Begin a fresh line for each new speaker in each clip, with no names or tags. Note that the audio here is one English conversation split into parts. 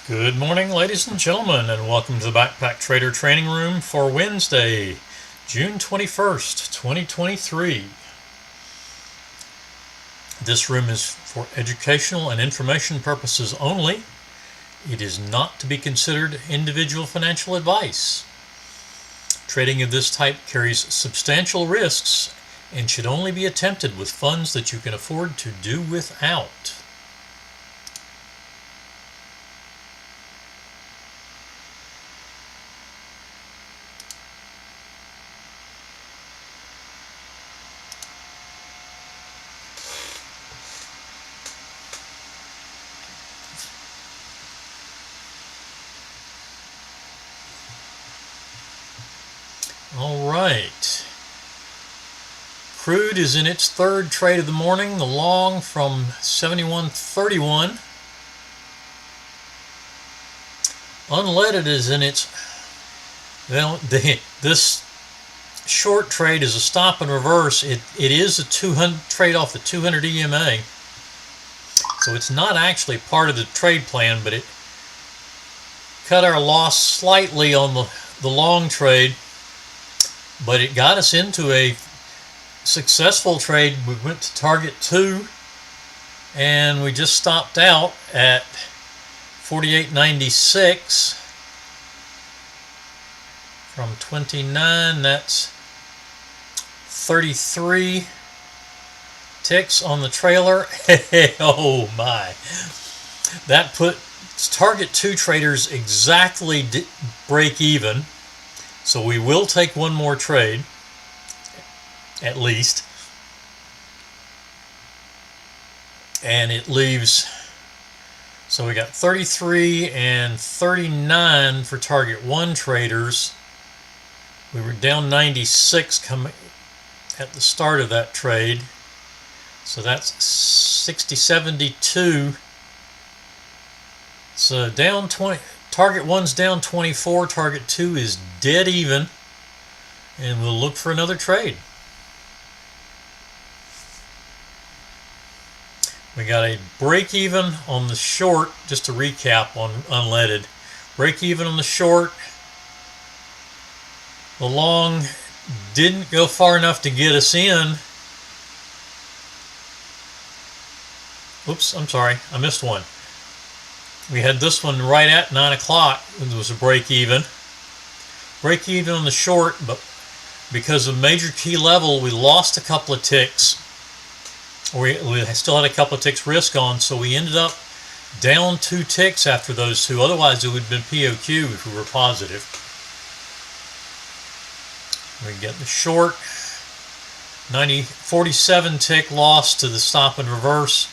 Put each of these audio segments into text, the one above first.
Good morning, ladies and gentlemen, and welcome to the Backpacktrader training room for Wednesday, June 21st, 2023. This room is for educational and information purposes only. It is not to be considered individual financial advice. Trading of this type carries substantial risks and should only be attempted with funds that you can afford to do without. All right. Crude is in its third trade of the morning, the long from 71.31. Unleaded is in its, well, this short trade is a stop and reverse. It is a 200 trade off the 200 EMA. So it's not actually part of the trade plan, but it cut our loss slightly on the long trade. But it got us into a successful trade. We went to target 2 and we just stopped out at 48.96 from 29. That's 33 ticks on the trailer. Oh my, that put target 2 traders exactly break even. So we will take one more trade, at least. And it leaves, so we got 33 and 39 for target 1 traders. We were down 96 coming at the start of that trade. So that's 60.72. So down 20. Target 1's down 24, target 2 is dead even, and we'll look for another trade. We got a break even on the short, just to recap on unleaded. Break even on the short. The long didn't go far enough to get us in. Oops, I'm sorry, I missed one. We had this one right at 9 o'clock. It was a break even. Break even on the short, but because of major key level, we lost a couple of ticks. We still had a couple of ticks risk on, so we ended up down 2 ticks after those two. Otherwise, it would have been POQ if we were positive. We get the short. 47 tick loss to the stop and reverse.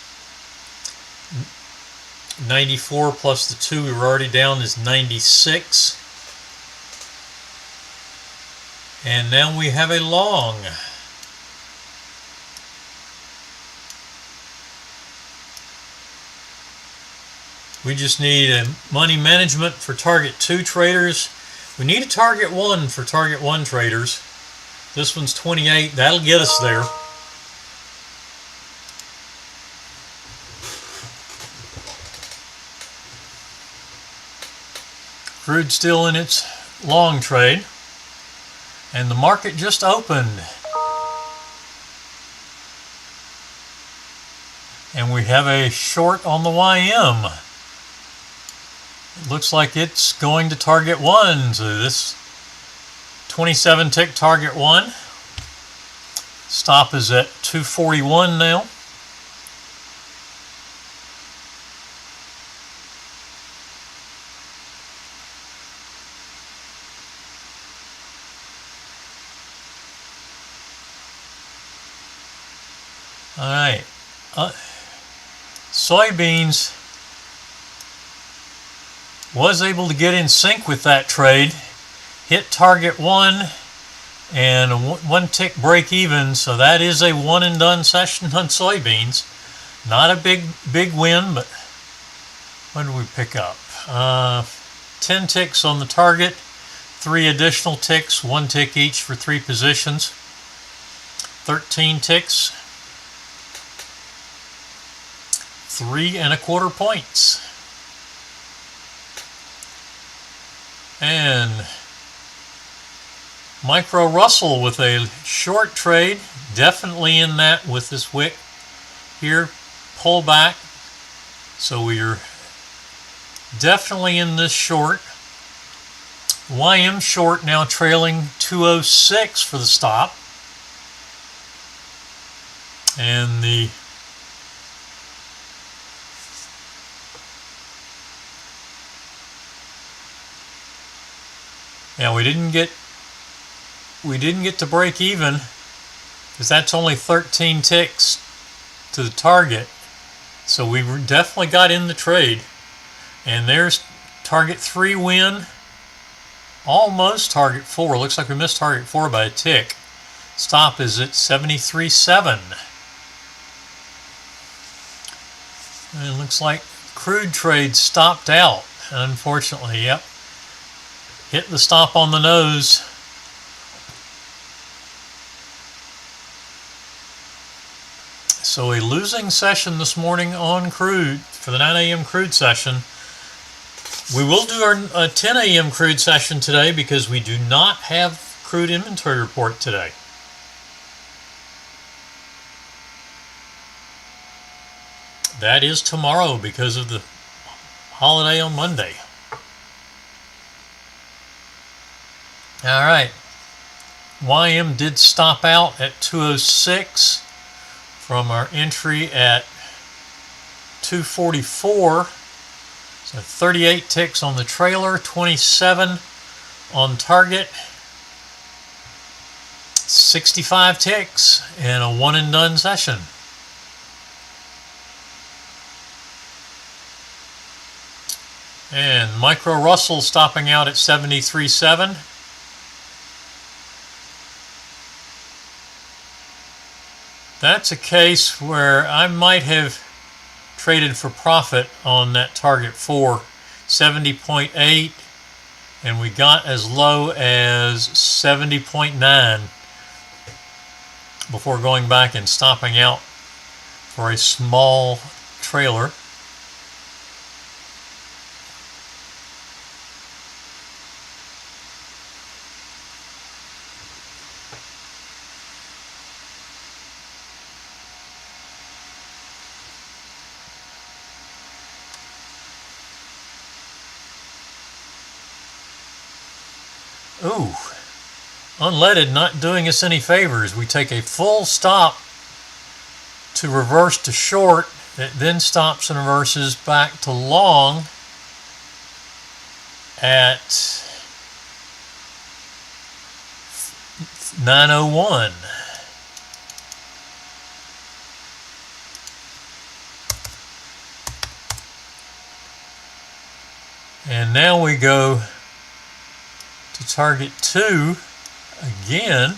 94 plus the 2 we were already down is 96. And now we have a long. We just need a money management for target 2 traders. We need a target 1 for target 1 traders. This one's 28. That'll get us there. Crude still in its long trade, and the market just opened, and we have a short on the YM. It looks like it's going to target 1, so this 27 tick target 1. Stop is at 241 now. All right, soybeans was able to get in sync with that trade, hit target 1 and a 1 tick break even, so that is a one and done session on soybeans. Not a big win, but what did we pick up? 10 ticks on the target, 3 additional ticks, 1 tick each for 3 positions, 13 ticks. 3 1/4 points. And Micro Russell with a short trade, definitely in that with this wick here, pull back. So we're definitely in this short. YM short now trailing 206 for the stop. And the we didn't get to break even because that's only 13 ticks to the target. So we definitely got in the trade. And there's target 3 win. Almost target 4. Looks like we missed target 4 by a tick. Stop is at 73.7. And it looks like crude trade stopped out, unfortunately. Yep. Hit the stop on the nose. So a losing session this morning on crude for the 9 a.m. crude session. We will do our 10 a.m. crude session today because we do not have crude inventory report today. That is tomorrow because of the holiday on Monday. All right. YM did stop out at 206 from our entry at 244. So 38 ticks on the trailer, 27 on target, 65 ticks, and a one and done session. And Micro Russell stopping out at 73.7. That's a case where I might have traded for profit on that target 4, 70.8, and we got as low as 70.9 before going back and stopping out for a small trailer. Ooh, unleaded not doing us any favors. We take a full stop to reverse to short. It then stops and reverses back to long at 9:01. And now we go to target 2 again.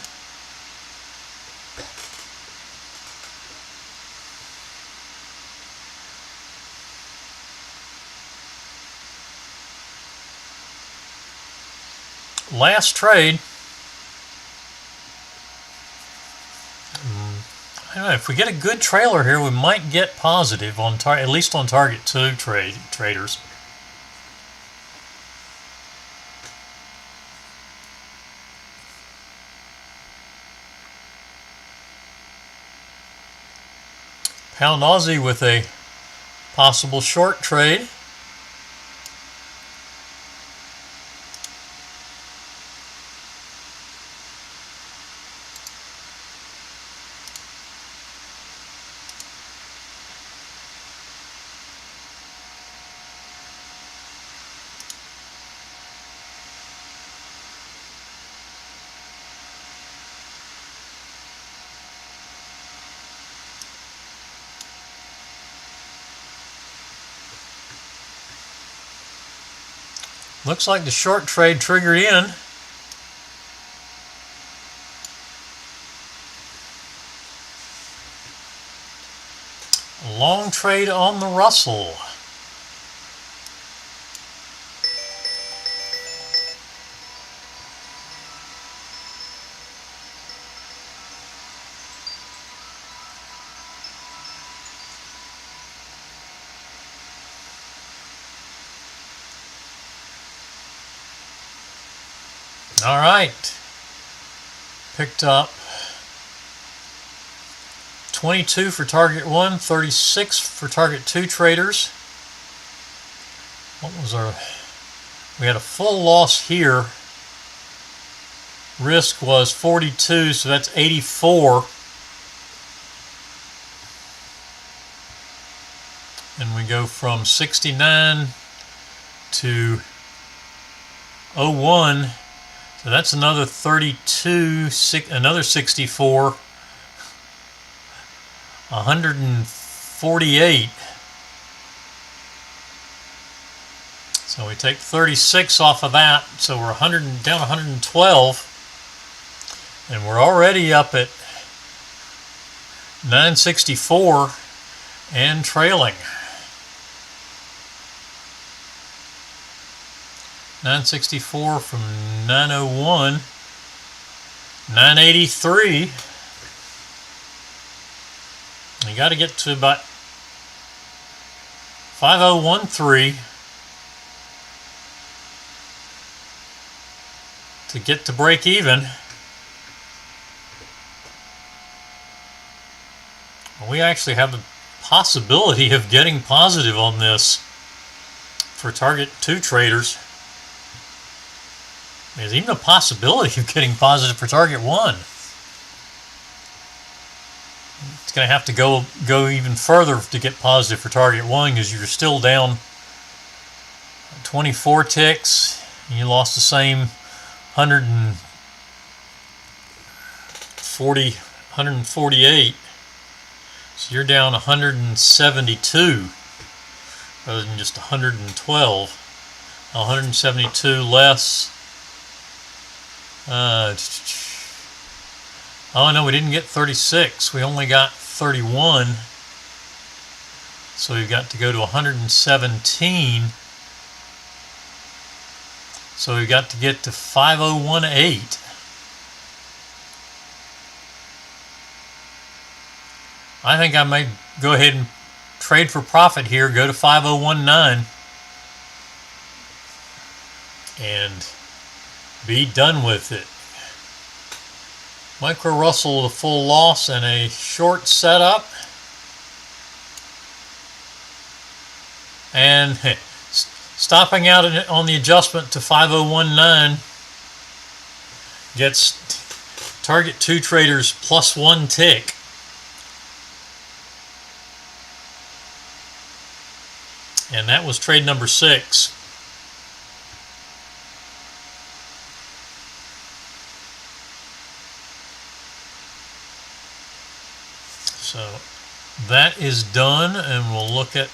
Last trade. I don't know, if we get a good trailer here, we might get positive on at least on target 2 traders. Pound Aussie with a possible short trade. Looks like the short trade triggered in. Long trade on the Russell. All right. Picked up 22 for target 1, 36 for target 2 traders. What was our... We had a full loss here. Risk was 42, so that's 84. And we go from 69 to 01. So that's another 32, another 64, 148. So we take 36 off of that, so we're down 112, and we're already up at 964 and trailing. 964 from 901, 983. You got to get to about 5013 to get to break even. We actually have the possibility of getting positive on this for target 2 traders. There's even a possibility of getting positive for target 1. It's going to have to go even further to get positive for target 1, because you're still down 24 ticks. You lost the same 148. So you're down 172 rather than just 112. 172 less. Oh no, we didn't get 36. We only got 31. So we've got to go to 117. So we've got to get to 5018. I think I may go ahead and trade for profit here, go to 5019, and be done with it. Micro Russell with a full loss and a short setup. And stopping out on the adjustment to 5019 gets target 2 traders +1 tick. And that was trade number 6. So that is done, and we'll look at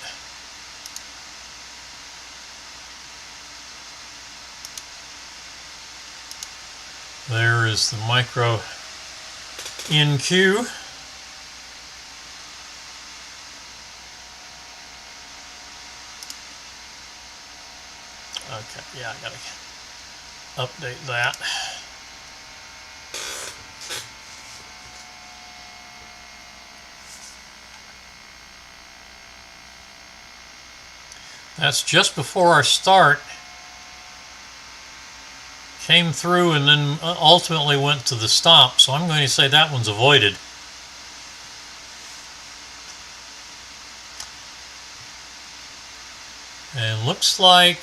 there is the micro NQ. Okay, yeah, I gotta update that. That's just before our start. Came through and then ultimately went to the stop, so I'm going to say that one's avoided. And looks like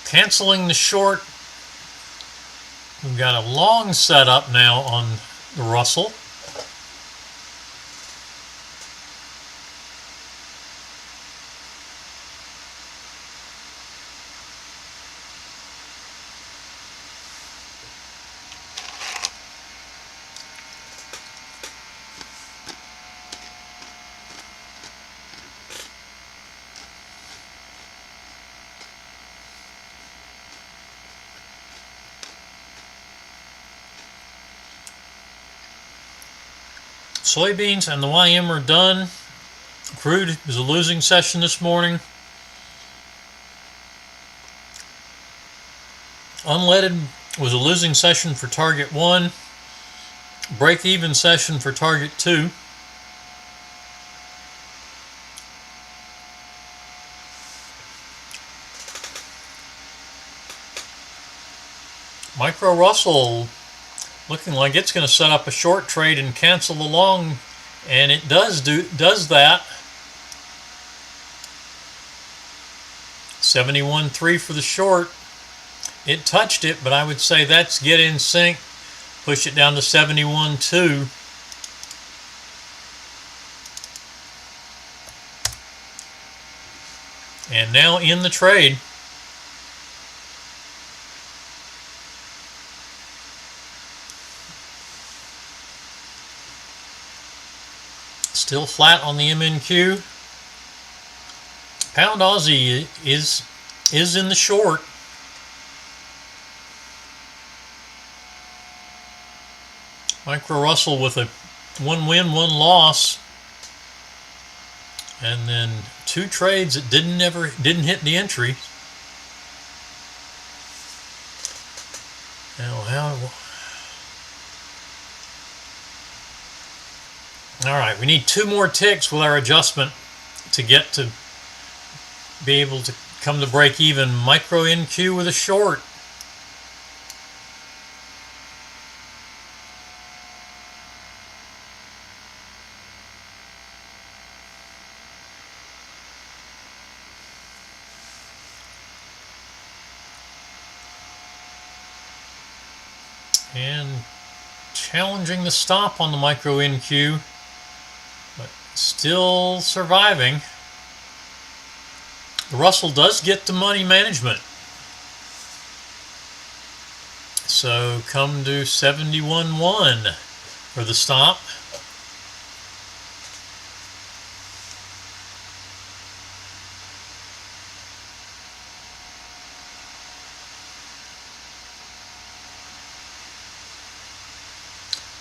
canceling the short. We've got a long setup now on the Russell. Soybeans and the YM are done. Crude is a losing session this morning. Unleaded was a losing session for target 1. Break-even session for target 2. Micro Russell looking like it's going to set up a short trade and cancel the long, and it does that. 71.3 for the short. It touched it, but I would say that's get in sync. Push it down to 71.2. And now in the trade. Still flat on the MNQ. Pound Aussie is in the short. Micro Russell with a 1 win, 1 loss. And then 2 trades that didn't hit the entry. Now all right, we need 2 more ticks with our adjustment to get to be able to come to break even. Micro NQ with a short. And challenging the stop on the Micro NQ, but still surviving. The Russell does get to money management. So come to 71.1 for the stop.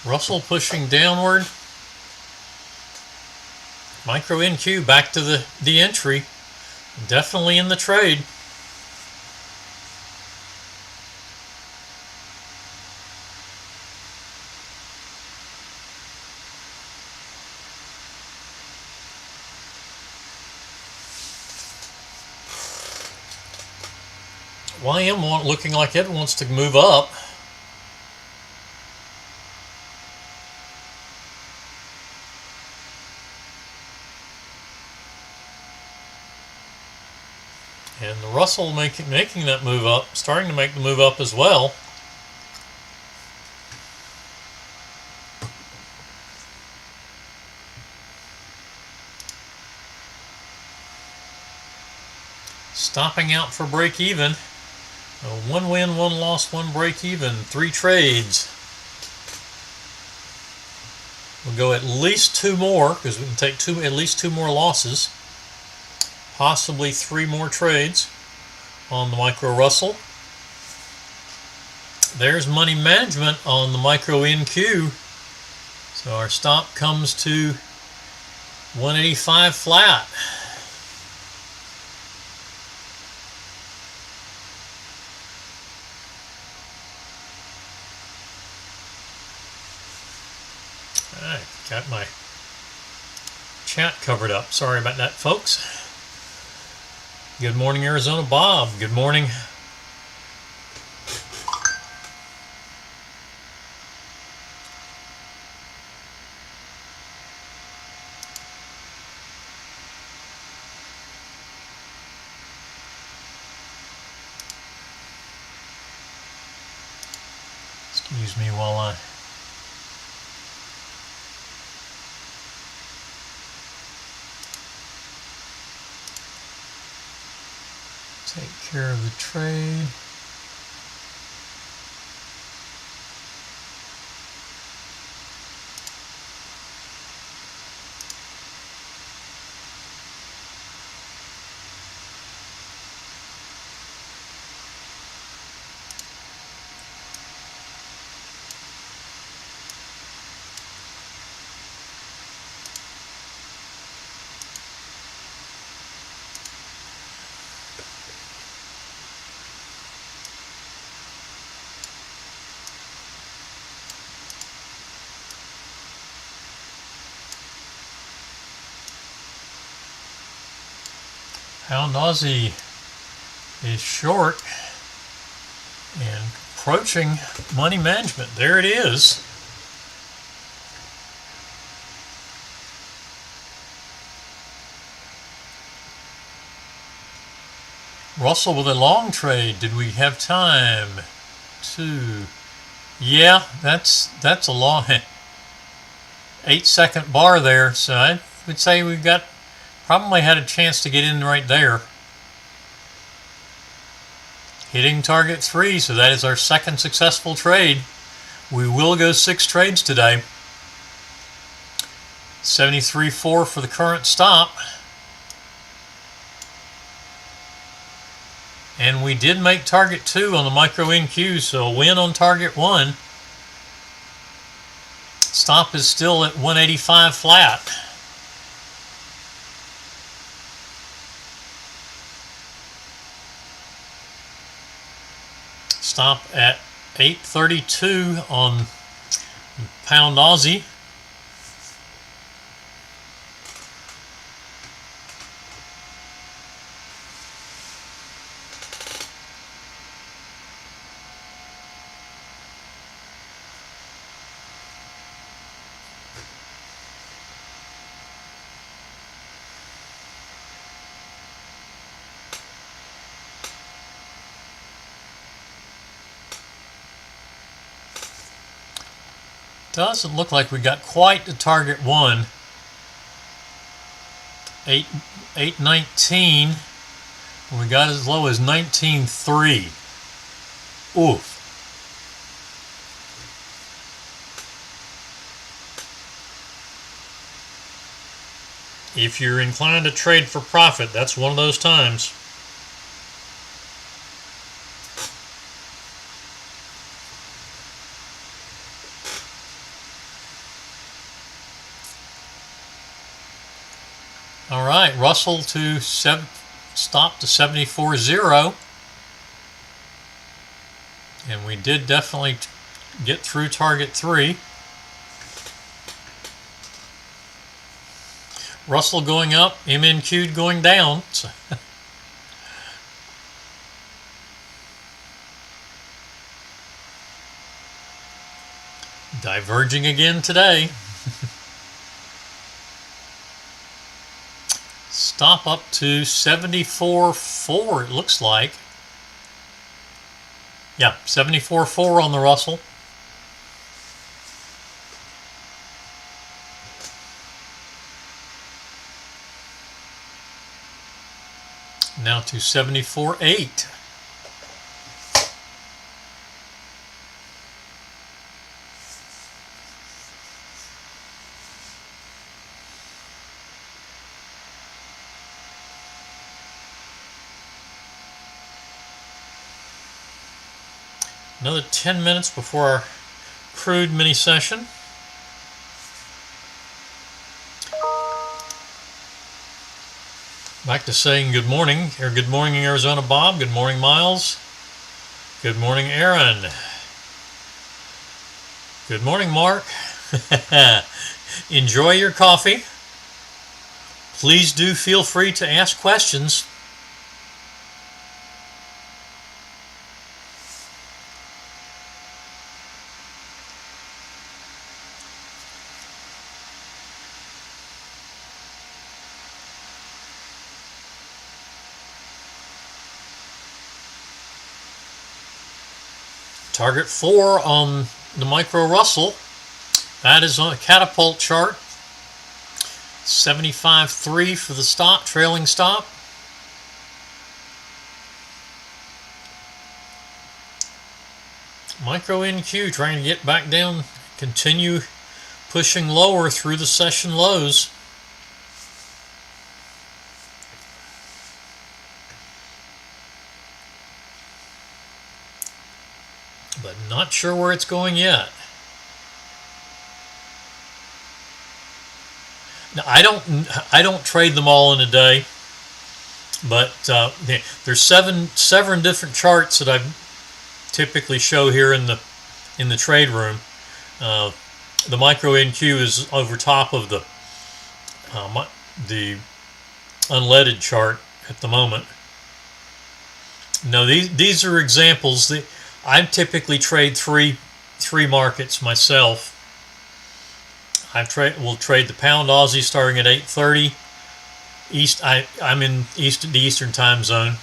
Russell pushing downward. Micro NQ back to the entry. Definitely in the trade. YM looking like it wants to move up. And the Russell making that move up, starting to make the move up as well. Stopping out for break even. 1 win, 1 loss, 1 break even. 3 trades. We'll go at least 2 more because we can take at least 2 more losses. Possibly 3 more trades on the Micro Russell. There's money management on the Micro NQ. So our stop comes to 185 flat. Alright, got my chat covered up. Sorry about that, folks. Good morning, Arizona Bob. Good morning. Excuse me while I take care of the trade. Pound Aussie is short and approaching money management. There it is. Russell with a long trade. Did we have time to? Yeah, that's a long 8-second bar there. So I would say we've got probably had a chance to get in right there. Hitting target 3, so that is our second successful trade. We will go 6 trades today. 73.4 for the current stop. And we did make target 2 on the micro NQ, so a win on target 1. Stop is still at 185 flat. Stop at 832 on pound Aussie. Doesn't look like we got quite to target 1. 819. We got as low as 19.3. Oof. If you're inclined to trade for profit, that's one of those times. All right, Russell to stop to 74.0. And we did definitely get through target 3. Russell going up, MNQ going down. Diverging again today. Stop up to 74.4 it looks like. Yeah, 74.4 on the Russell. Now to 74.8. Another 10 minutes before our crude mini session. Back to saying good morning, or good morning Arizona Bob, good morning Miles, good morning Aaron, good morning Mark. Enjoy your coffee. Please do feel free to ask questions. Target 4 on the micro Russell. That is on a catapult chart. 75.3 for the stop, trailing stop. Micro NQ trying to get back down, continue pushing lower through the session lows. But not sure where it's going yet. Now, I don't trade them all in a day, but there's seven different charts that I typically show here in the trade room. The micro NQ is over top of the unleaded chart at the moment. No, these are examples. I typically trade three markets myself. Will trade the pound Aussie starting at 8:30 East. I'm in the Eastern time zone,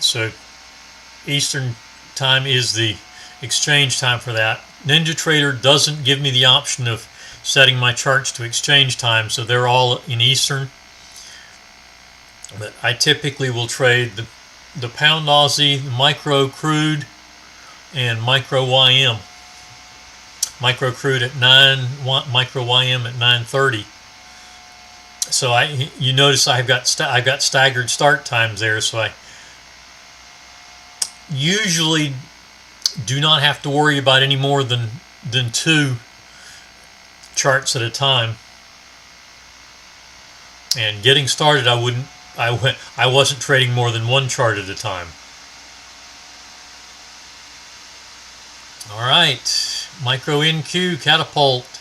so Eastern time is the exchange time for that. NinjaTrader doesn't give me the option of setting my charts to exchange time, so they're all in Eastern. But I typically will trade the pound Aussie, micro crude, and micro YM. Micro crude at 9, micro YM at 9:30. So you notice I've got staggered start times there, so I usually do not have to worry about any more than 2 charts at a time. And getting started, I wasn't trading more than 1 chart at a time. All right, micro NQ catapult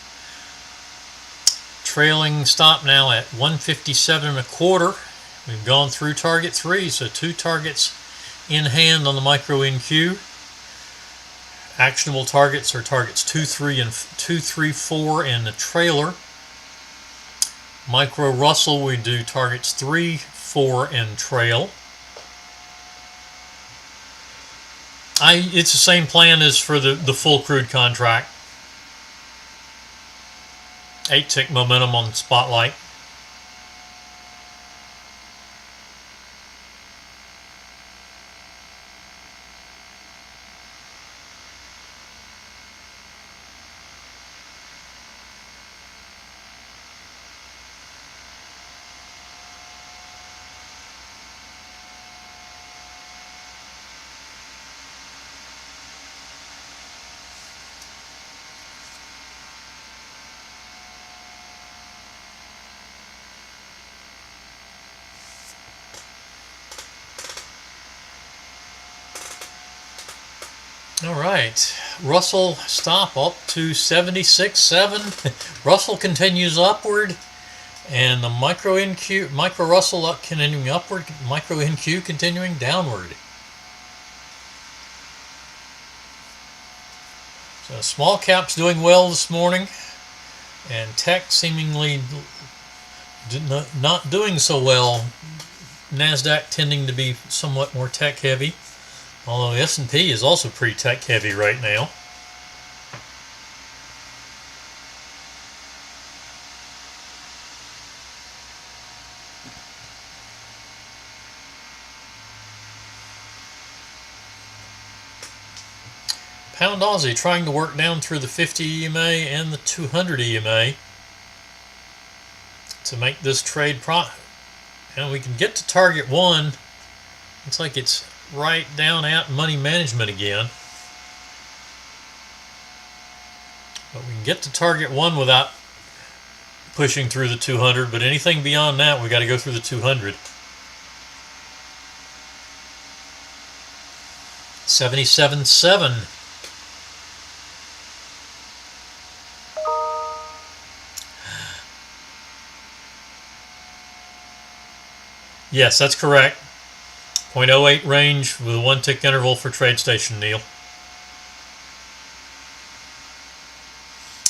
trailing stop now at 157.25. We've gone through target 3, so 2 targets in hand on the micro NQ. Actionable targets are targets 2, 3, 4, and the trailer. Micro Russell, we do targets 3, 4, and trail. It's the same plan as for the full crude contract. 8-tick momentum on the spotlight. All right, Russell stop up to 76.7. Russell continues upward, and the micro Russell continuing upward, micro NQ continuing downward. So small caps doing well this morning, and tech seemingly not doing so well. NASDAQ tending to be somewhat more tech heavy. Although S&P is also pretty tech heavy right now. Pound Aussie trying to work down through the 50 EMA and the 200 EMA to make this trade and we can get to target 1. Looks like it's right down at money management again. But we can get to target 1 without pushing through the 200, but anything beyond that, we got to go through the 200. 77.7. Yes, that's correct. 0.08 range with a 1-tick interval for TradeStation, Neil.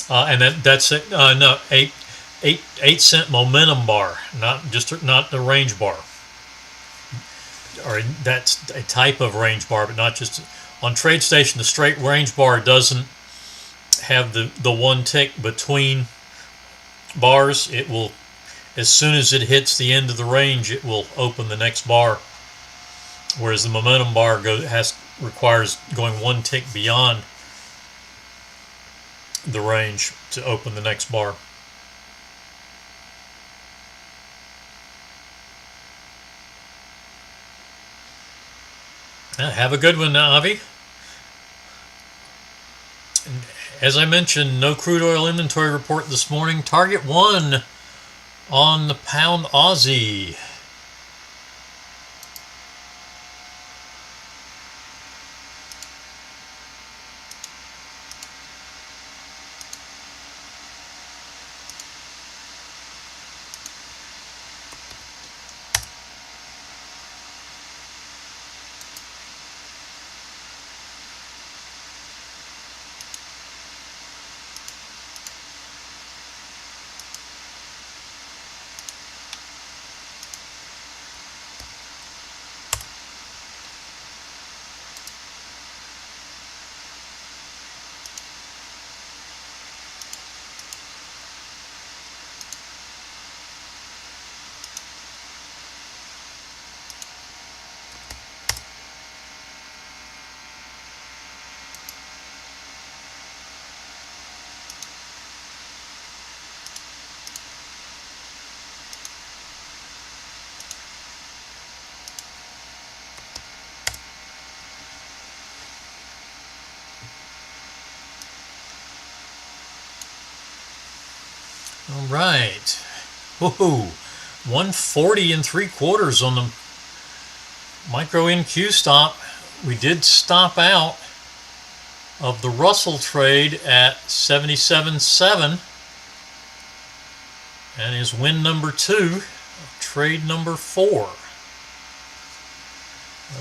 And that's it. No, 8-cent momentum bar, not the range bar. Or that's a type of range bar, but not just on TradeStation. The straight range bar doesn't have the 1 tick between bars. It will, as soon as it hits the end of the range, it will open the next bar. Whereas the momentum bar requires going 1 tick beyond the range to open the next bar. Have a good one, Avi. As I mentioned, no crude oil inventory report this morning. Target 1 on the pound Aussie. All right. Woohoo! 140 3/4 on the micro NQ stop. We did stop out of the Russell trade at 77.7, and is win number 2, trade number 4.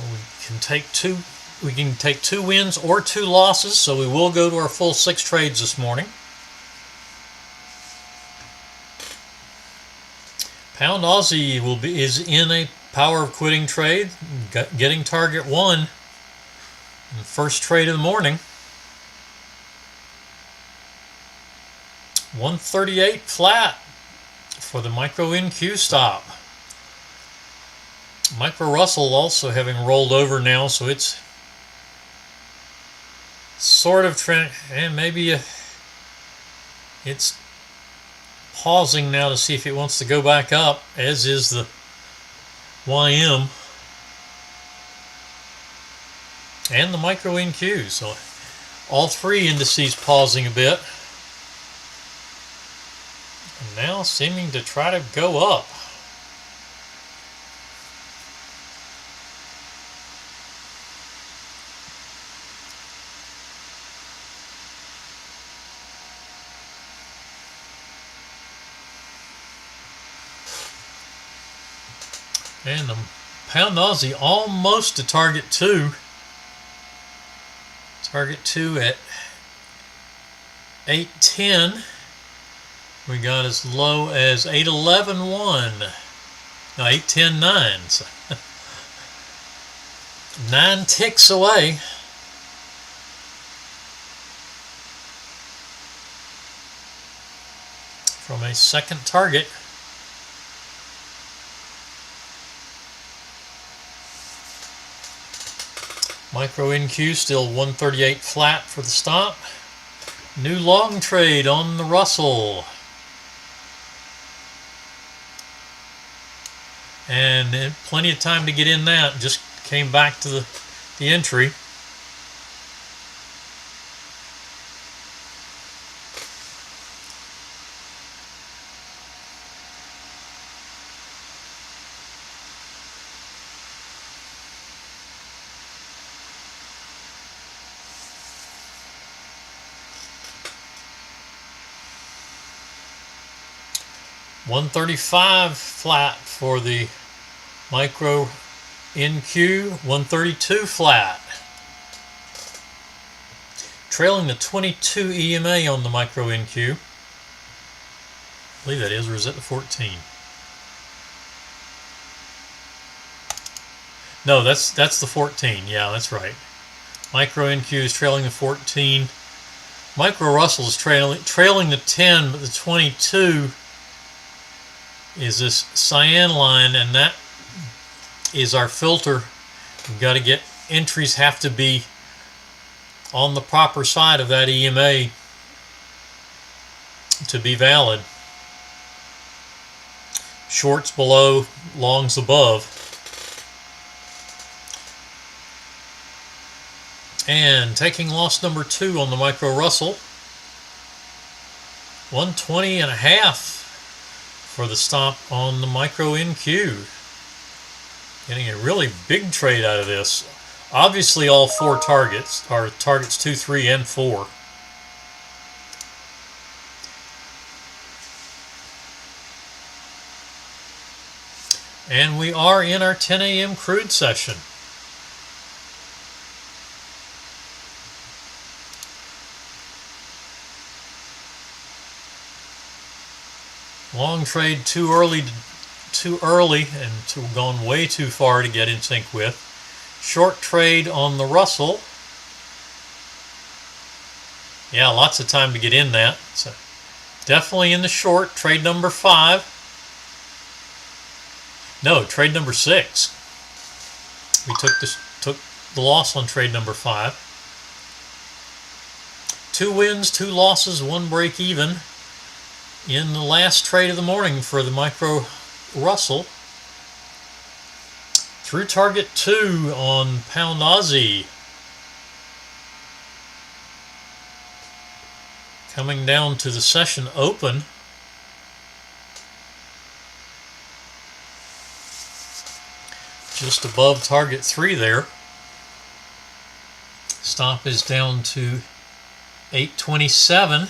We can take 2 wins or 2 losses, so we will go to our full 6 trades this morning. Pound Aussie is in a power of quitting trade, getting target 1 in the first trade of the morning. 138 flat for the micro NQ stop. Micro Russell also having rolled over now, so it's sort of trend, and maybe it's pausing now to see if it wants to go back up, as is the YM and the micro NQ. So all 3 indices pausing a bit, and now seeming to try to go up. And the Pound Aussie almost to target 2. Target 2 at 810. We got as low as 811.1. No, 810.9. So 9 ticks away. From a second target. Micro NQ still 138 flat for the stop. New long trade on the Russell. And plenty of time to get in that. Just came back to the entry. $135 flat for the micro NQ, 132 flat. Trailing the 22 EMA on the micro NQ. I believe that is, or is that the 14? No, that's the 14. Yeah, that's right. Micro NQ is trailing the 14. Micro Russell is trailing the 10, but the 22 is this cyan line, and that is our filter. We've got to get entries, have to be on the proper side of that EMA to be valid. Shorts below, longs above. And taking loss number 2 on the micro Russell, 120.5 for the stop on the micro NQ. Getting a really big trade out of this. Obviously all 4 targets are targets 2, 3, and 4. And we are in our 10 a.m. crude session. Long trade too early and gone way too far to get in sync with. Short trade on the Russell. Yeah, lots of time to get in that. So definitely in the short. Trade number 5. No, trade number 6. We took the loss on trade number 5. 2 wins, 2 losses, 1 break even in the last trade of the morning for the micro Russell. Through target 2 on Pound Aussie. Coming down to the session open. just above target 3 there. Stop is down to 827.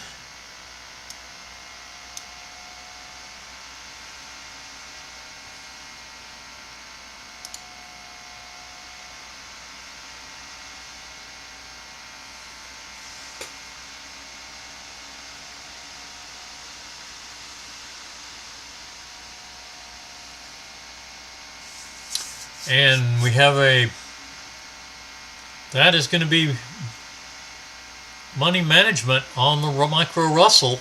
And we have that is going to be money management on the micro Russell.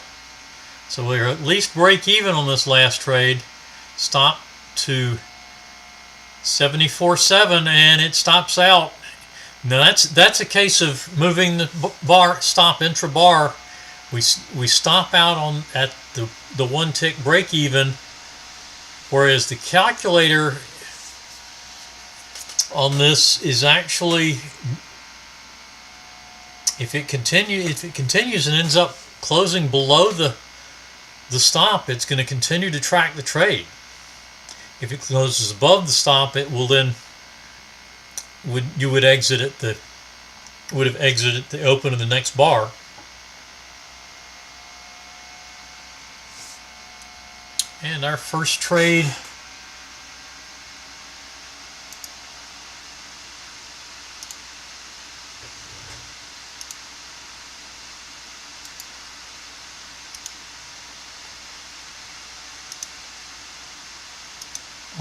So we're at least break even on this last trade. Stop to 74.7 and it stops out. Now that's a case of moving the bar stop intra bar. We stop out at the 1 tick break even, whereas the calculator on this is actually, if it continues and ends up closing below the stop, it's going to continue to track the trade. If it closes above the stop, it will then would have exited the open of the next bar. And our first trade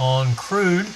on crude.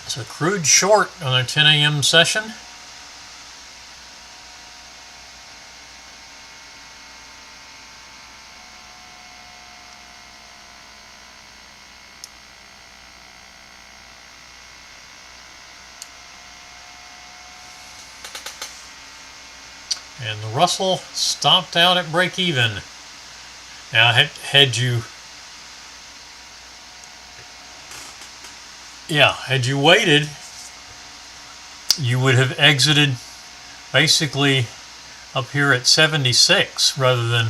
So crude short on our 10 a.m. session. And the Russell stopped out at break even. Now had you waited, you would have exited basically up here at 76 rather than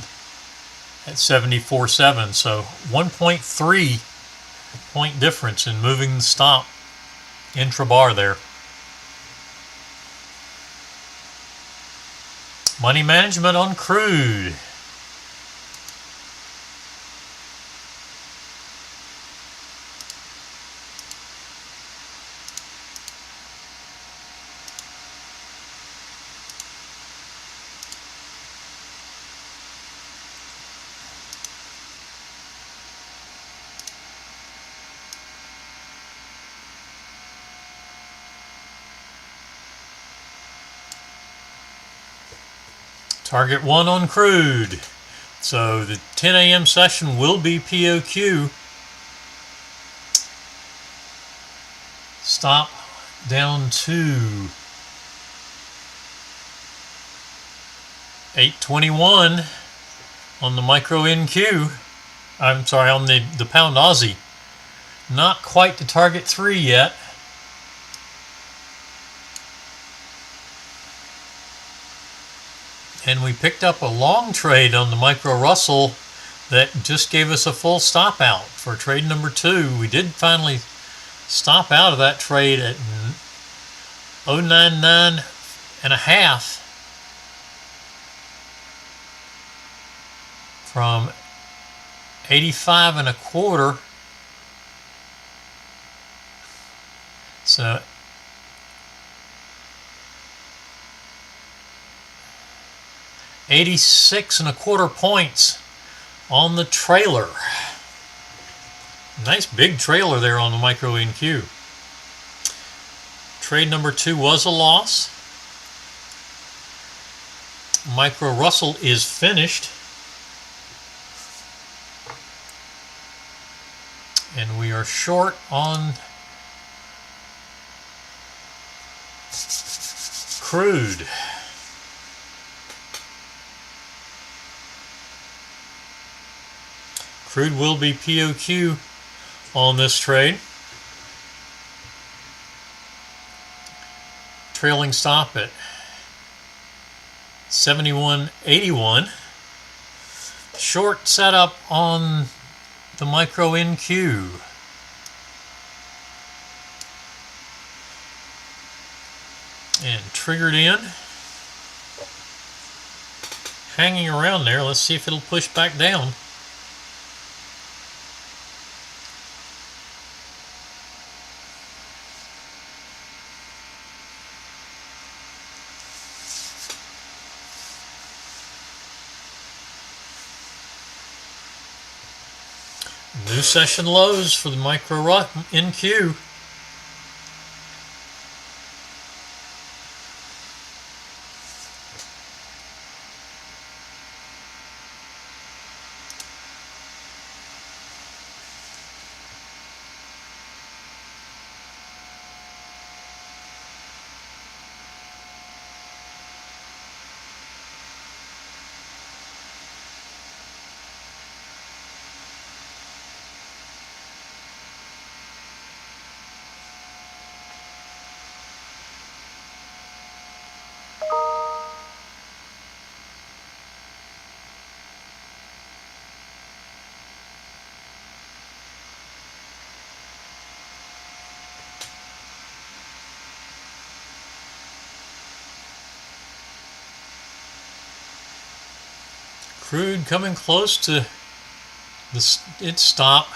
at 74.7. So 1.3 point difference in moving the stop intra-bar there. Money management on crude. Target 1 on crude. So the 10 a.m. session will be POQ. Stop down to 821 on the micro NQ. I'm sorry, on the pound Aussie. Not quite to target 3 yet. And we picked up a long trade on the micro Russell that just gave us a full stop out for trade number 2. We did finally stop out of that trade at 0.99 and a half from 85 and a quarter. So 86 and a quarter points on the trailer. Nice big trailer there on the micro NQ. Trade number 2 was a loss. micro Russell is finished. And we are short on crude. Crude will be POQ on this trade. Trailing stop at 71.81. Short setup on the micro NQ. And triggered in. Hanging around there. Let's see if it'll push back down. New session lows for the micro NQ. Crude coming close to its stop.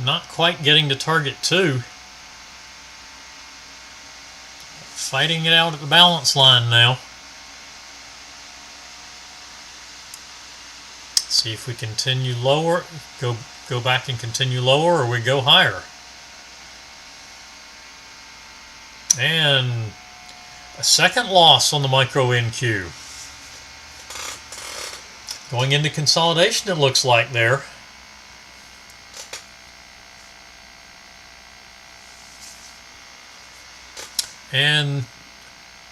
Not quite getting to target 2. Fighting it out at the balance line now. See if we continue lower, go back and continue lower, or we go higher. And a second loss on the micro NQ. Going into consolidation, it looks like there. And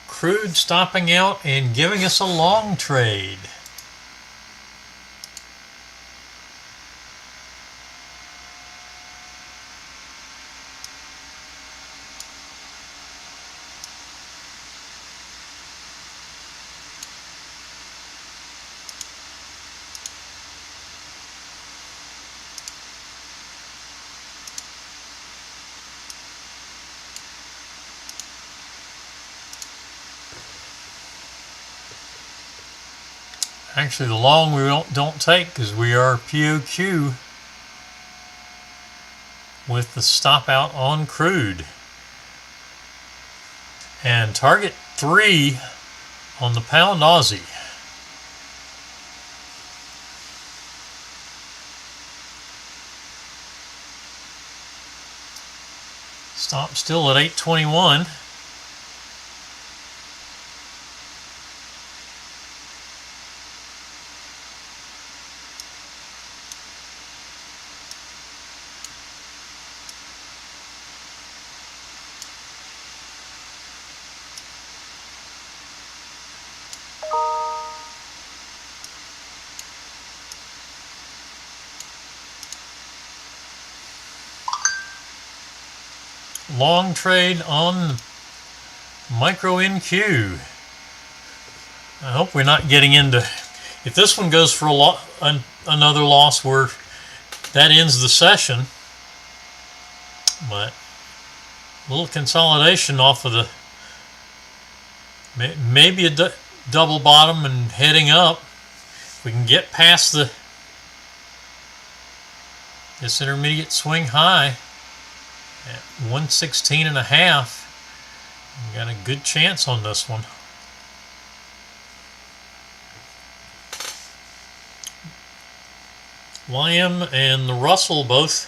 crude stopping out and giving us a long trade. Actually, the long we don't take because we are POQ with the stop out on crude. And target 3 on the pound Aussie. Stop still at 821. Long trade on micro NQ. I hope we're not getting into, if this one goes for another loss where that ends the session, but a little consolidation off of the, maybe a double bottom and heading up. If we can get past this intermediate swing high at 116.5, we got a good chance on this one. YM and the Russell both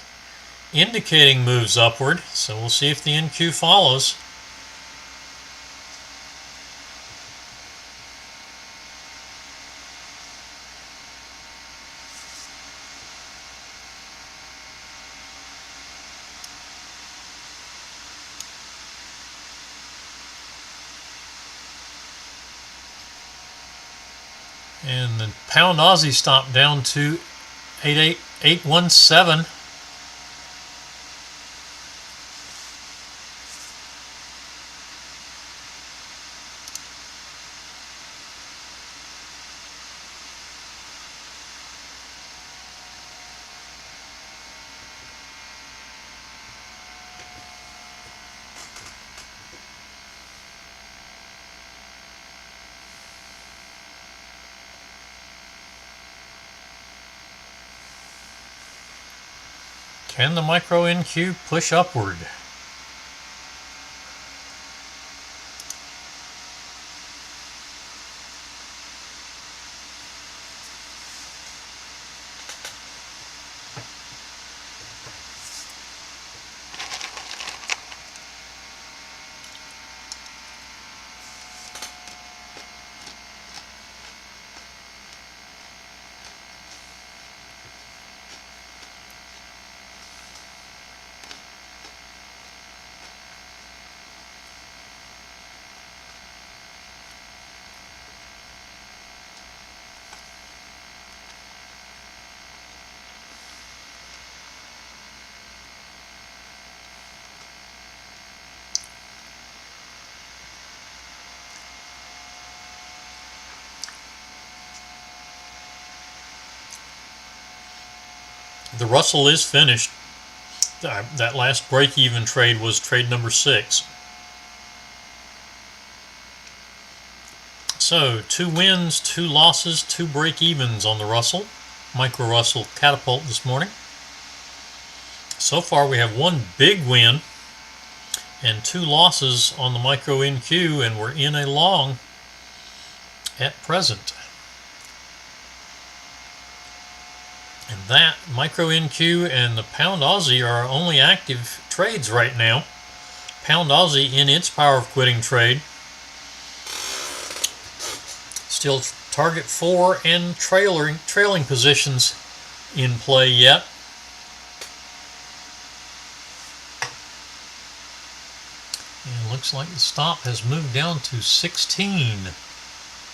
indicating moves upward, so we'll see if the NQ follows. And the pound Aussie stopped down to 88817. Can the micro NQ push upward? The Russell is finished. That last break-even trade was trade number 6. So 2 wins, 2 losses, 2 break-evens on the Russell. Micro Russell catapult this morning. So far we have 1 big win and 2 losses on the micro NQ, and we're in a long at present. And that micro NQ and the pound Aussie are our only active trades right now. Pound Aussie in its power of quitting trade. Still target 4 and trailing positions in play yet. And it looks like the stop has moved down to 16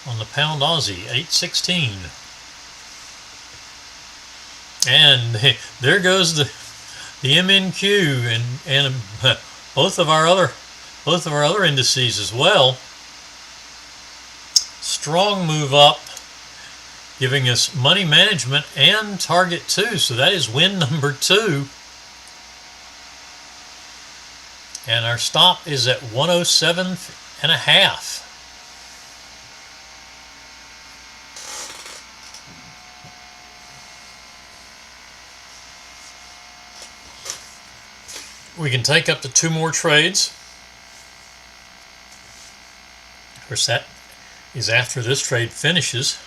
on the pound Aussie, 816. And there goes the MNQ and both of our other indices as well. Strong move up, giving us money management and target 2. So that is win number 2. And our stop is at 107.5. We can take up to 2 more trades. Of course, that is after this trade finishes.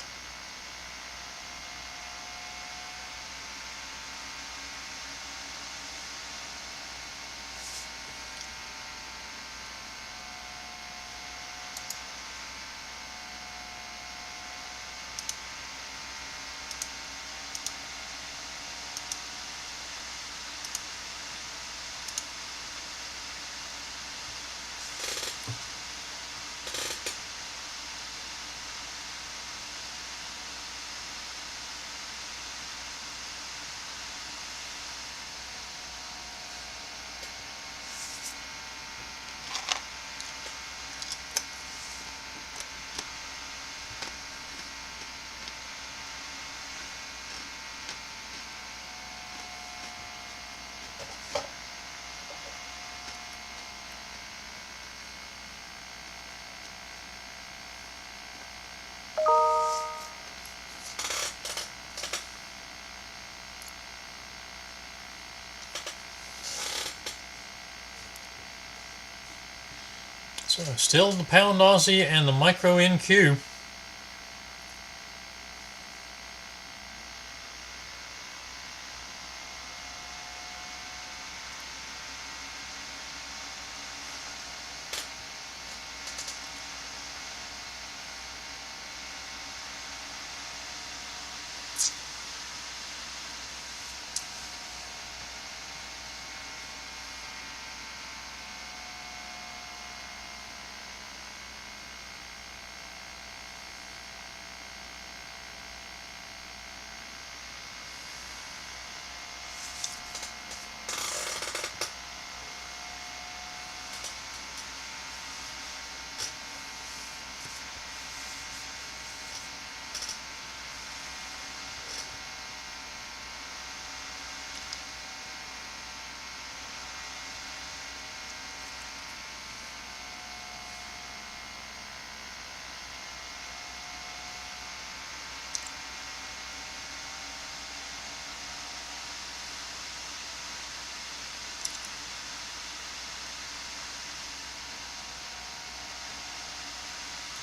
So still the pound Aussie and the micro NQ.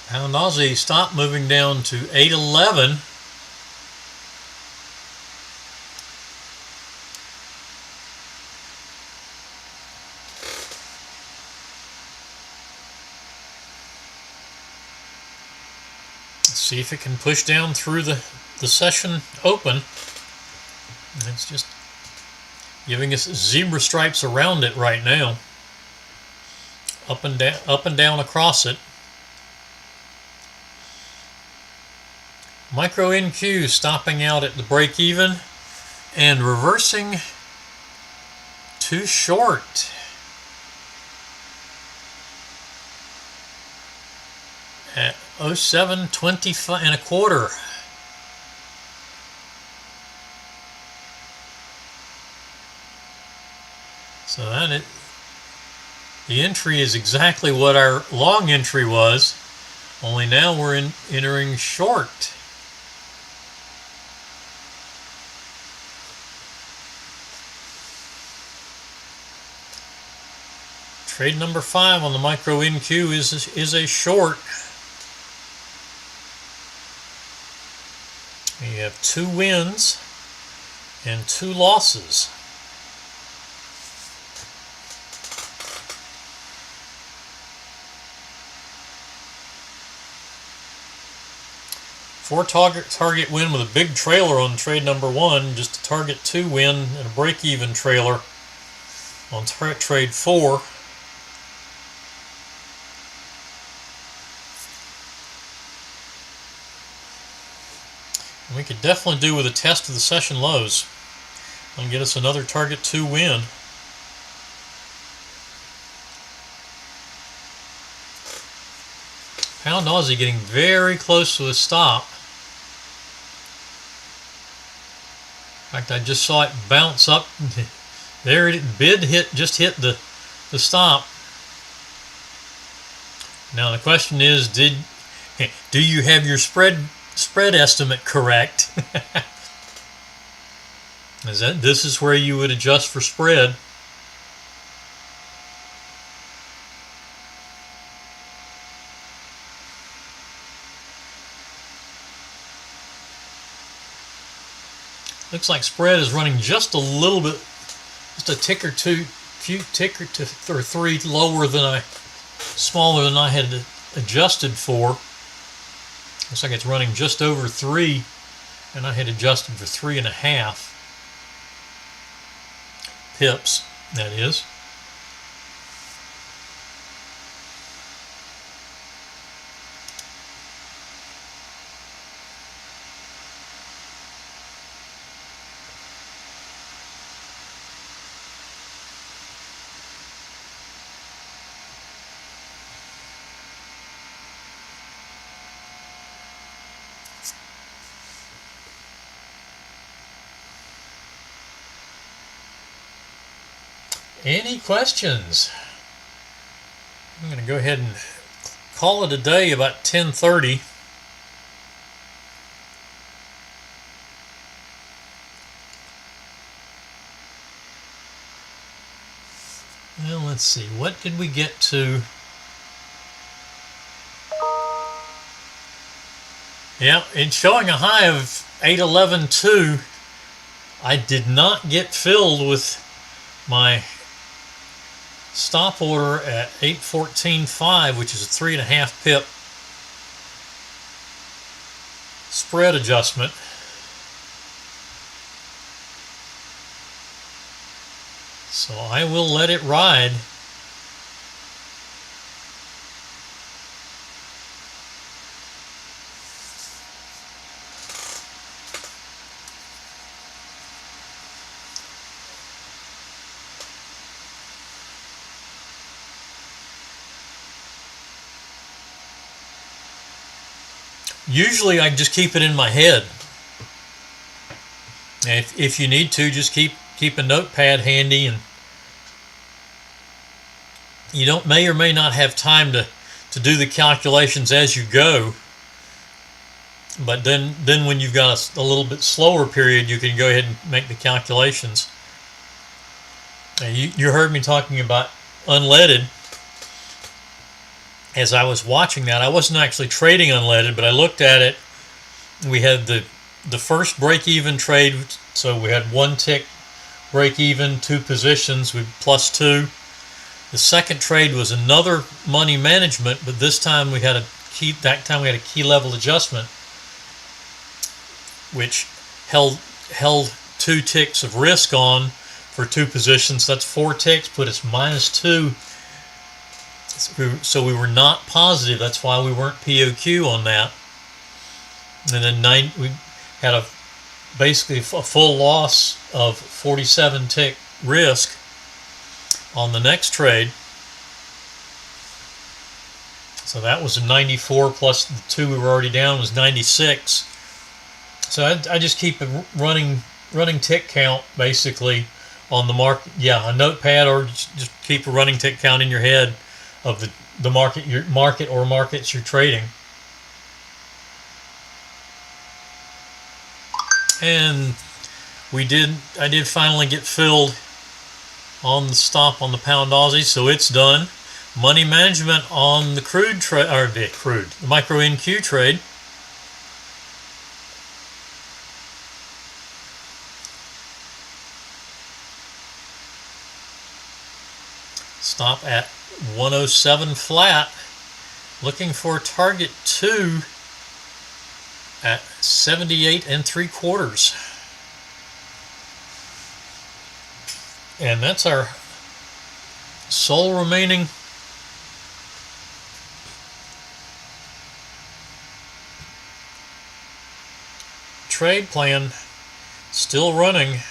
Pound Aussie stop moving down to 811. Let's see if it can push down through the session open. It's just giving us zebra stripes around it right now. Up and down across it. Micro NQ stopping out at the break even and reversing too short at 07.25 and a quarter. So the entry is exactly what our long entry was, only now we're entering short. Trade number 5 on the micro NQ is a short. We have 2 wins and 2 losses. Four target win with a big trailer on trade number 1, just a target 2 win and a break-even trailer on trade 4. And we could definitely do with a test of the session lows and get us another target 2 win. Pound Aussie getting very close to a stop. In fact, I just saw it bounce up. There it just hit the stop. Now the question is, do you have your spread estimate correct? This is where you would adjust for spread. Looks like spread is running just a little bit, just a tick or two, or 3 smaller than I had adjusted for. Looks like it's running just over 3, and I had adjusted for 3.5 pips, that is. Any questions? I'm going to go ahead and call it a day about 10:30. Well, let's see. What did we get to? Yeah, it's showing a high of 811.2. I did not get filled with my stop order at 814.5, which is a 3.5 pip spread adjustment. So I will let it ride. Usually I just keep it in my head. If you need to, just keep a notepad handy, and you may or may not have time to do the calculations as you go. But then when you've got a little bit slower period, you can go ahead and make the calculations. You heard me talking about unleaded. as I was watching that, I wasn't actually trading unleaded, but I looked at it. We had the first break-even trade, so we had 1 tick break-even, 2 positions with +2. The second trade was another money management, but this time we had a key level adjustment, which held 2 ticks of risk on for 2 positions. That's 4 ticks, put us -2. So we were not positive. That's why we weren't POQ on that. And then we had basically a full loss of 47 tick risk on the next trade. So that was a 94 plus the 2 we were already down was 96. So I just keep a running tick count basically on the market. Yeah, a notepad, or just keep a running tick count in your head of the market, your market or markets you're trading. And I did finally get filled on the stop on the pound Aussie, so it's done. Money management on the crude trade, or the micro NQ trade. Stop at 107 flat. Looking for target 2 at 78 3/4. And that's our sole remaining trade plan, still running.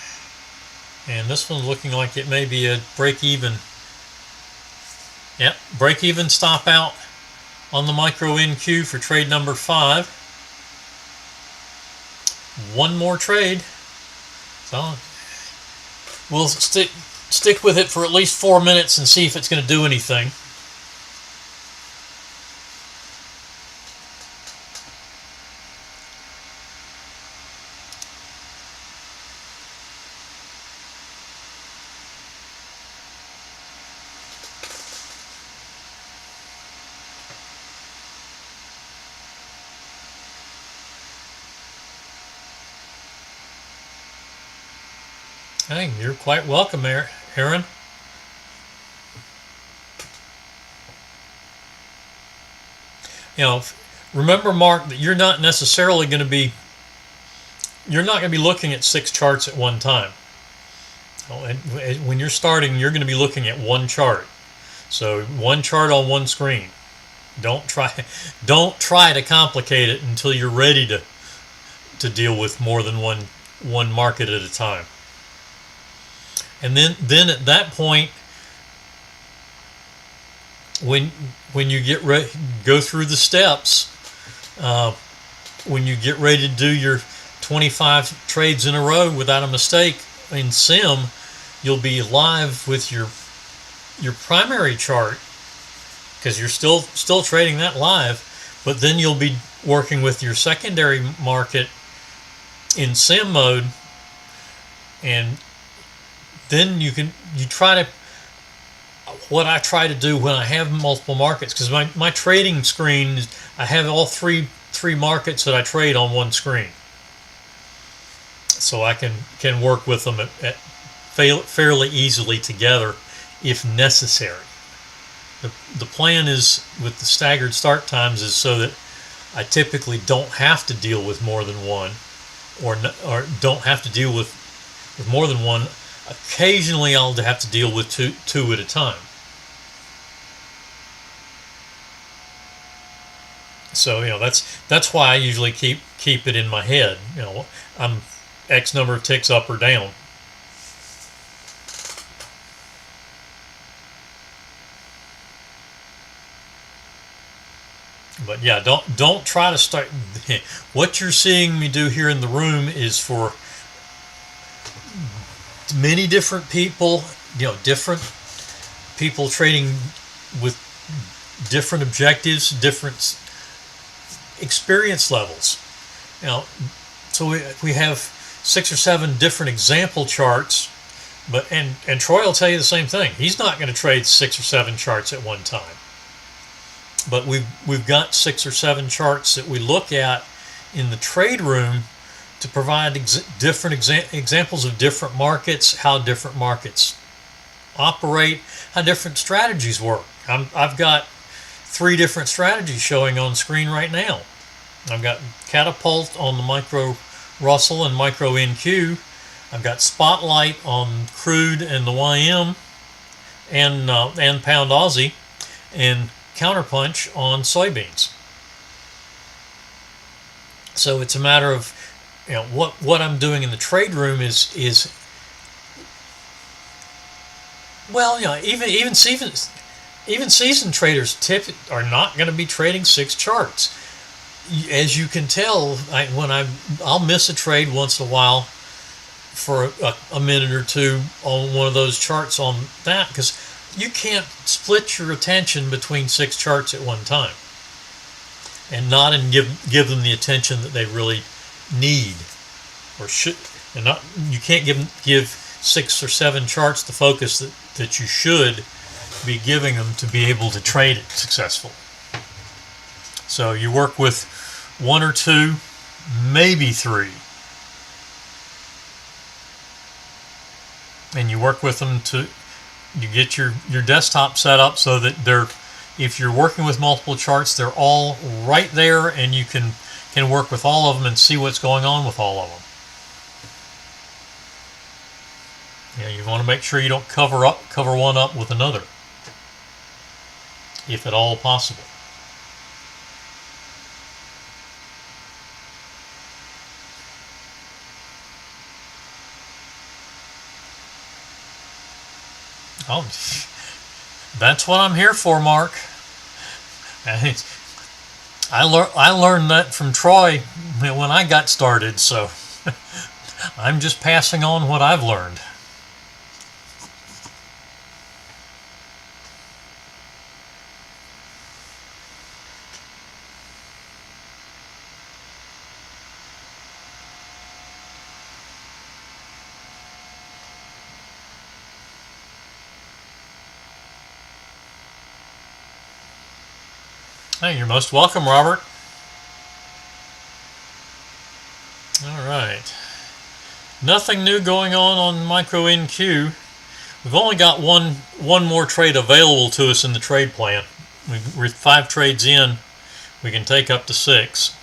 And this one's looking like it may be a break-even. Yep, break-even stop out on the micro NQ for trade number 5. One more trade. So we'll stick with it for at least 4 minutes and see if it's going to do anything. Hey, you're quite welcome, Aaron. You know, remember, Mark, that you're not going to be looking at 6 charts at one time. When you're starting, you're going to be looking at 1 chart. So 1 chart on 1 screen. Don't try to complicate it until you're ready to deal with more than one market at a time. And then at that point, when you get ready, go through the steps. When you get ready to do your 25 trades in a row without a mistake in Sim, you'll be live with your primary chart, because you're still trading that live. But then you'll be working with your secondary market in Sim mode, and then what I try to do when I have multiple markets, because my trading screen, I have all three markets that I trade on one screen, so I can work with them at fairly easily together if necessary. The plan is, with the staggered start times, is so that I typically don't have to deal with more than one, or don't have to deal with more than one. Occasionally I'll have to deal with two at a time. So that's why I usually keep it in my head. I'm X number of ticks up or down. But yeah, don't try to start. What you're seeing me do here in the room is for many different people, different people trading with different objectives, different experience levels. So we have 6 or 7 different example charts, and Troy will tell you the same thing. He's not going to trade 6 or 7 charts at one time. but we've got 6 or 7 charts that we look at in the trade room to provide different examples of different markets, how different markets operate, how different strategies work. I've got 3 different strategies showing on screen right now. I've got Catapult on the Micro Russell and Micro NQ. I've got Spotlight on crude and the YM and Pound Aussie, and Counterpunch on soybeans. So it's a matter of, you know, what I'm doing in the trade room is well, you know, even seasoned traders are not going to be trading 6 charts. As you can tell, I'll miss a trade once in a while for a minute or two on one of those charts on that, because you can't split your attention between 6 charts at one time and not give them the attention that they really need or should, and not, you can't give 6 or 7 charts the focus that you should be giving them to be able to trade it successfully. So you work with 1 or 2, maybe 3, and you work with them to get your desktop set up so that if you're working with multiple charts, they're all right there, and you can work with all of them and see what's going on with all of them. You want to make sure you don't cover one up with another, if at all possible. Oh, that's what I'm here for, Mark. I learned that from Troy when I got started, so I'm just passing on what I've learned. Hey, you're most welcome, Robert. All right. Nothing new going on Micro NQ. We've only got one more trade available to us in the trade plan. We're 5 trades in. We can take up to 6.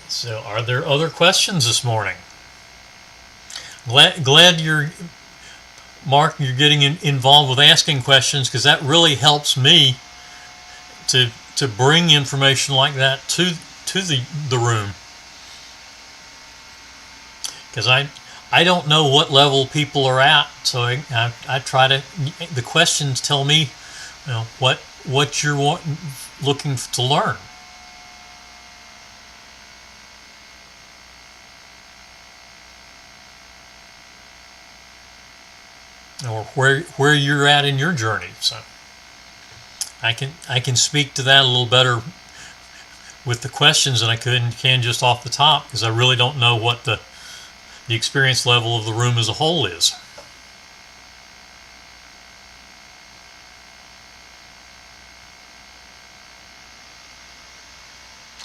So, are there other questions this morning? Glad Mark, you're getting involved with asking questions, because that really helps me to bring information like that to the room. Because I don't know what level people are at, so I try to, the questions tell me, you know, what you're looking to learn. Or where you're at in your journey. So I can speak to that a little better with the questions than I can just off the top, because I really don't know what the experience level of the room as a whole is.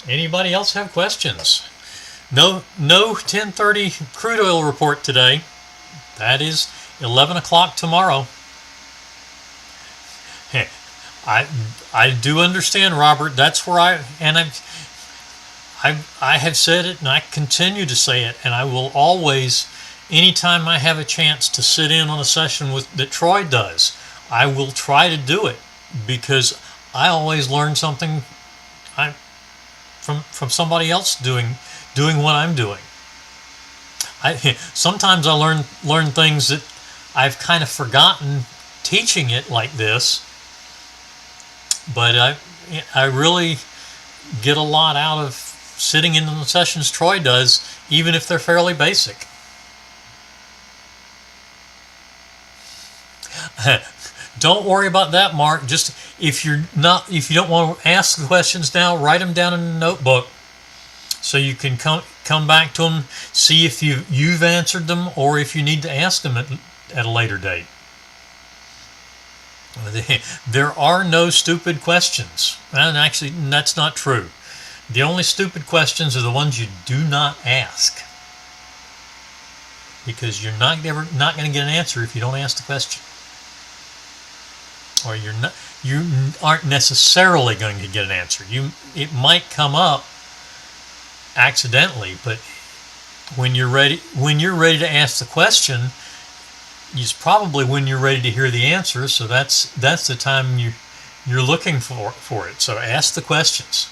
Anybody else have questions? No 10:30 crude oil report today. That is 11 o'clock tomorrow. I do understand, Robert. That's where I have said it, and I continue to say it, and I will always, anytime I have a chance to sit in on a session that Troy does, I will try to do it, because I always learn something from somebody else doing what I'm doing. Sometimes I learn things that I've kind of forgotten teaching it like this, but I really get a lot out of sitting in the sessions Troy does, even if they're fairly basic. Don't worry about that, Mark. Just if you don't want to ask the questions now, write them down in a notebook, so you can come back to them, see if you've answered them, or if you need to ask them at a later date. There are no stupid questions. And actually, that's not true. The only stupid questions are the ones you do not ask. Because you're not going to get an answer if you don't ask the question. Or you aren't necessarily going to get an answer. It might come up accidentally, but when you're ready to ask the question, is probably when you're ready to hear the answer. So that's the time you're looking for it. So ask the questions.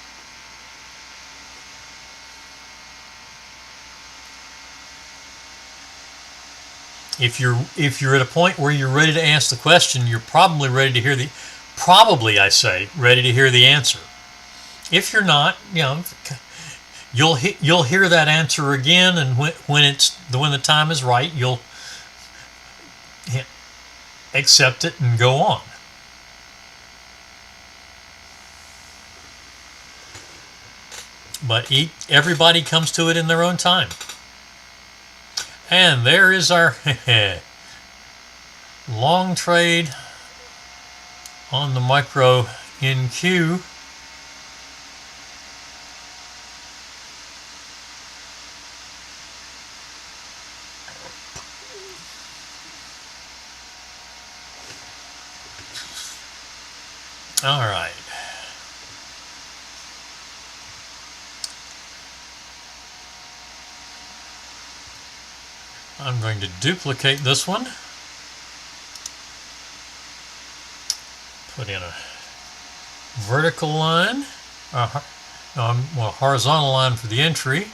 If you're at a point where you're ready to ask the question, you're probably ready to hear ready to hear the answer. If you're not, you'll hear that answer again, and when the time is right, you'll accept it and go on. But everybody comes to it in their own time. And there is our long trade on the micro NQ. All right. I'm going to duplicate this one. Put in a vertical line, horizontal line for the entry,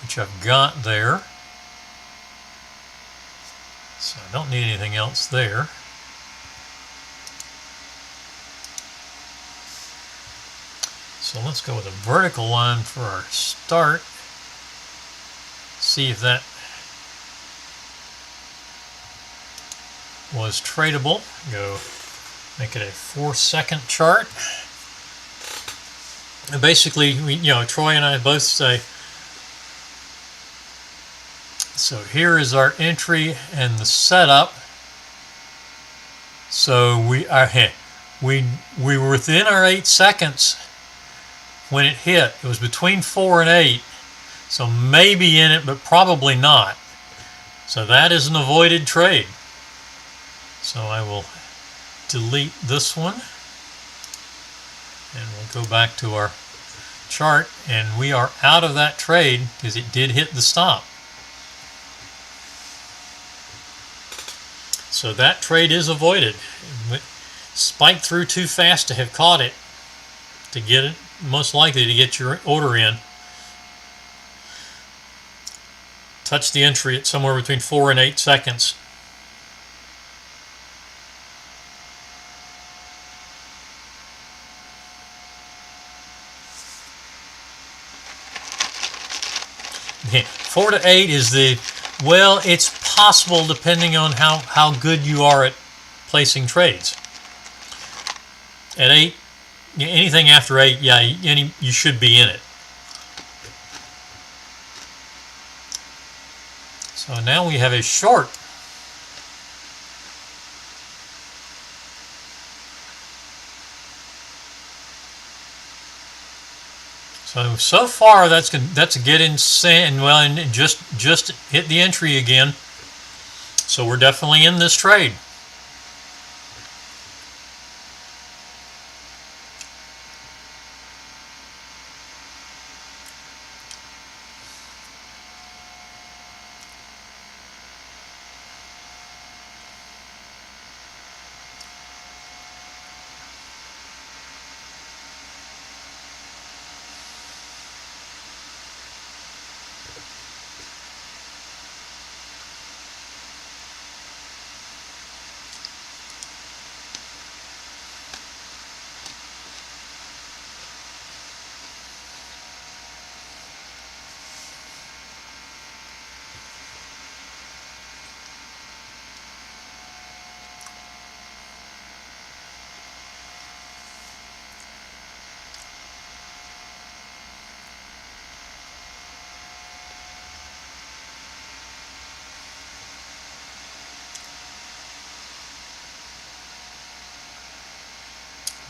which I've got there. So I don't need anything else there. So let's go with a vertical line for our start. See if that was tradable. Go make it a 4-second chart. And basically, Troy and I both say, so here is our entry and the setup. So we were within our 8 seconds when it hit. It was between 4 and 8, so maybe in it, but probably not. So that is an avoided trade. So I will delete this one, and we'll go back to our chart, and we are out of that trade because it did hit the stop. So that trade is avoided. It spiked through too fast to have caught it, to get it, most likely to get your order in. Touch the entry at somewhere between 4 and 8 seconds. Yeah, 4 to 8 is it's possible depending on how good you are at placing trades. At 8, anything after 8, you should be in it. So now we have a short. So far that's a get in, and just hit the entry again. So we're definitely in this trade.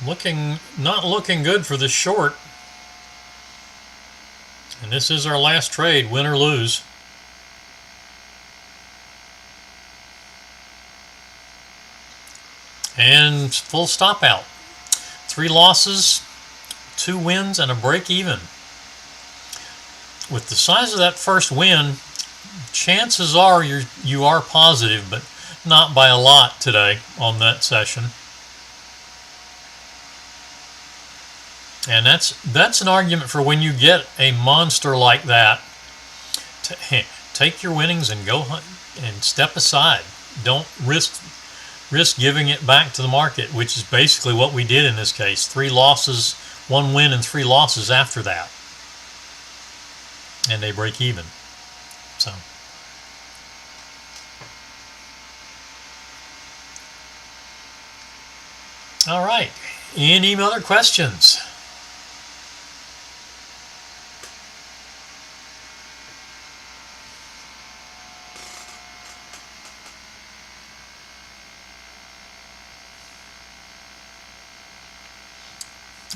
Not looking good for the short. And this is our last trade, win or lose. And full stop out. 3 losses, 2 wins, and a break even. With the size of that first win, chances are you are positive, but not by a lot today on that session. And that's an argument for when you get a monster like that. Take your winnings and go hunt and step aside. Don't risk giving it back to the market, which is basically what we did in this case. 3 losses, 1 win, and 3 losses after that. And they break even. So. All right. Any other questions?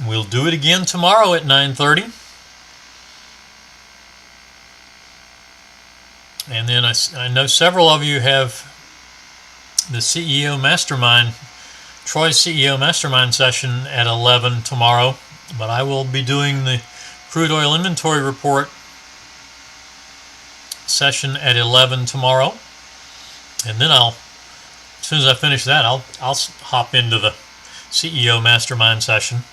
We'll do it again tomorrow at 9:30. And then I know several of you have the CEO Mastermind, Troy's CEO Mastermind session at 11 tomorrow. But I will be doing the crude oil inventory report session at 11 tomorrow. And then as soon as I finish that, I'll hop into the CEO Mastermind session.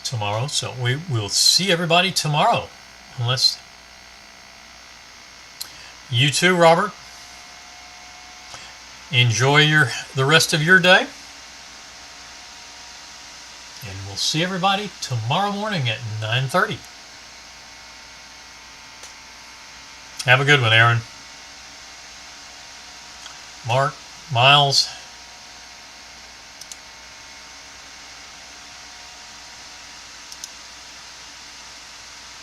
Tomorrow, so we will see everybody tomorrow. Unless you too, Robert. Enjoy the rest of your day, and we'll see everybody tomorrow morning at 9:30. Have a good one, Aaron, Mark, Miles.